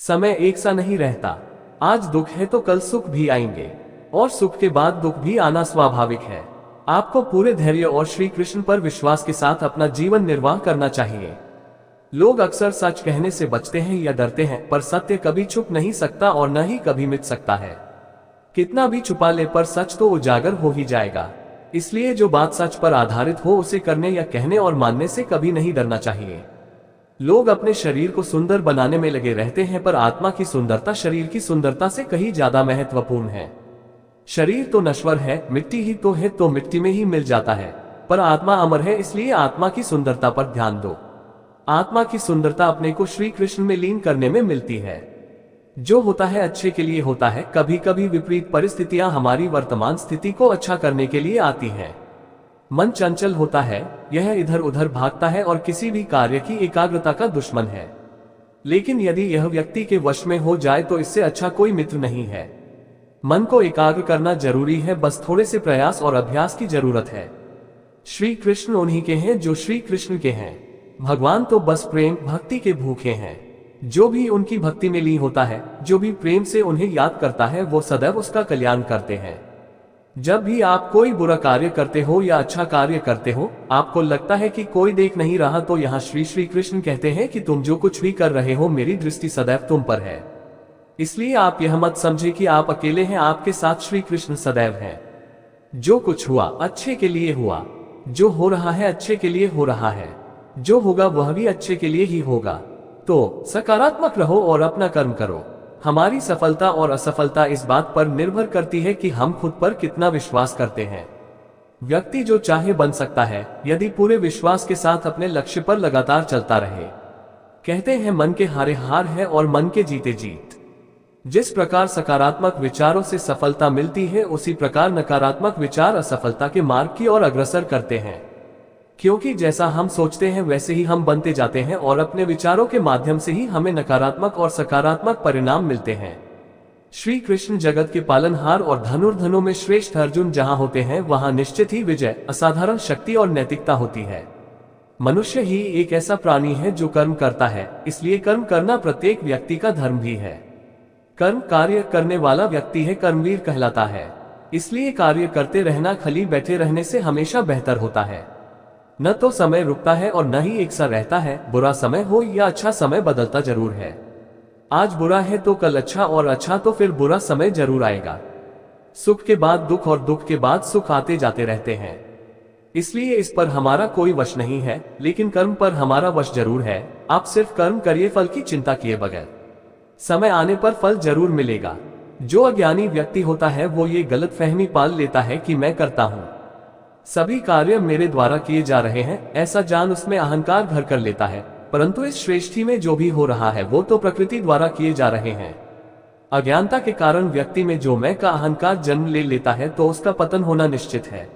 समय एक सा नहीं रहता। आज दुख है तो कल सुख भी आएंगे, और सुख के बाद दुख भी आना स्वाभाविक है। आपको पूरे धैर्य और श्री कृष्ण पर विश्वास के साथ अपना जीवन निर्वाह करना चाहिए। लोग अक्सर सच कहने से बचते हैं या डरते हैं, पर सत्य कभी छुप नहीं सकता और न ही कभी मिट सकता है। कितना भी छुपा ले पर सच तो उजागर हो ही जाएगा। इसलिए जो बात सच पर आधारित हो उसे करने या कहने और मानने से कभी नहीं डरना चाहिए। लोग अपने शरीर को सुंदर बनाने में लगे रहते हैं, पर आत्मा की सुंदरता शरीर की सुंदरता से कहीं ज्यादा महत्वपूर्ण है। शरीर तो नश्वर है, मिट्टी ही तो है, तो मिट्टी में ही मिल जाता है, पर आत्मा अमर है। इसलिए आत्मा की सुंदरता पर ध्यान दो। आत्मा की सुंदरता अपने को श्री कृष्ण में लीन करने में मिलती है। जो होता है अच्छे के लिए होता है। कभी कभी विपरीत परिस्थितियां हमारी वर्तमान स्थिति को अच्छा करने के लिए आती हैं। मन चंचल होता है, यह इधर उधर भागता है और किसी भी कार्य की एकाग्रता का दुश्मन है। लेकिन यदि यह व्यक्ति के वश में हो जाए तो इससे अच्छा कोई मित्र नहीं है। मन को एकाग्र करना जरूरी है, बस थोड़े से प्रयास और अभ्यास की जरूरत है। श्री कृष्ण उन्हीं के हैं जो श्री कृष्ण के हैं। भगवान तो बस प्रेम भक्ति के भूखे हैं। जो भी उनकी भक्ति में लीन होता है, जो भी प्रेम से उन्हें याद करता है, वो सदैव उसका कल्याण करते हैं। जब भी आप कोई बुरा कार्य करते हो या अच्छा कार्य करते हो, आपको लगता है कि कोई देख नहीं रहा, तो यहाँ श्री कृष्ण कहते हैं कि तुम जो कुछ भी कर रहे हो, मेरी दृष्टि सदैव तुम पर है। इसलिए आप यह मत समझे कि आप अकेले हैं, आपके साथ श्री कृष्ण सदैव हैं। जो कुछ हुआ अच्छे के लिए हुआ, जो हो रहा है अच्छे के लिए हो रहा है, जो होगा वह भी अच्छे के लिए ही होगा। तो सकारात्मक रहो और अपना कर्म करो। हमारी सफलता और असफलता इस बात पर निर्भर करती है कि हम खुद पर कितना विश्वास करते हैं। व्यक्ति जो चाहे बन सकता है, यदि पूरे विश्वास के साथ अपने लक्ष्य पर लगातार चलता रहे। कहते हैं मन के हारे हार है और मन के जीते जीत। जिस प्रकार सकारात्मक विचारों से सफलता मिलती है, उसी प्रकार नकारात्मक विचार असफलता के मार्ग की ओर अग्रसर करते हैं। क्योंकि जैसा हम सोचते हैं वैसे ही हम बनते जाते हैं, और अपने विचारों के माध्यम से ही हमें नकारात्मक और सकारात्मक परिणाम मिलते हैं। श्री कृष्ण जगत के पालनहार और धनुर्धनों में श्रेष्ठ अर्जुन जहां होते हैं, वहां निश्चित ही विजय, असाधारण शक्ति और नैतिकता होती है। मनुष्य ही एक ऐसा प्राणी है जो कर्म करता है, इसलिए कर्म करना प्रत्येक व्यक्ति का धर्म भी है। कर्म कार्य करने वाला व्यक्ति है कर्मवीर कहलाता है। इसलिए कार्य करते रहना खाली बैठे रहने से हमेशा बेहतर होता है। न तो समय रुकता है और न ही एक सा रहता है। बुरा समय हो या अच्छा समय बदलता जरूर है। आज बुरा है तो कल अच्छा, और अच्छा तो फिर बुरा समय जरूर आएगा। सुख के बाद दुख और दुख के बाद सुख आते जाते रहते हैं। इसलिए इस पर हमारा कोई वश नहीं है, लेकिन कर्म पर हमारा वश जरूर है। आप सिर्फ कर्म करिए, फल की चिंता किए बगैर। समय आने पर फल जरूर मिलेगा। जो अज्ञानी व्यक्ति होता है वो ये गलतफहमी पाल लेता है कि मैं करता हूँ, सभी कार्य मेरे द्वारा किए जा रहे हैं, ऐसा जान उसमें अहंकार घर कर लेता है। परंतु इस श्रेष्ठी में जो भी हो रहा है वो तो प्रकृति द्वारा किए जा रहे हैं। अज्ञानता के कारण व्यक्ति में जो मैं का अहंकार जन्म ले लेता है, तो उसका पतन होना निश्चित है।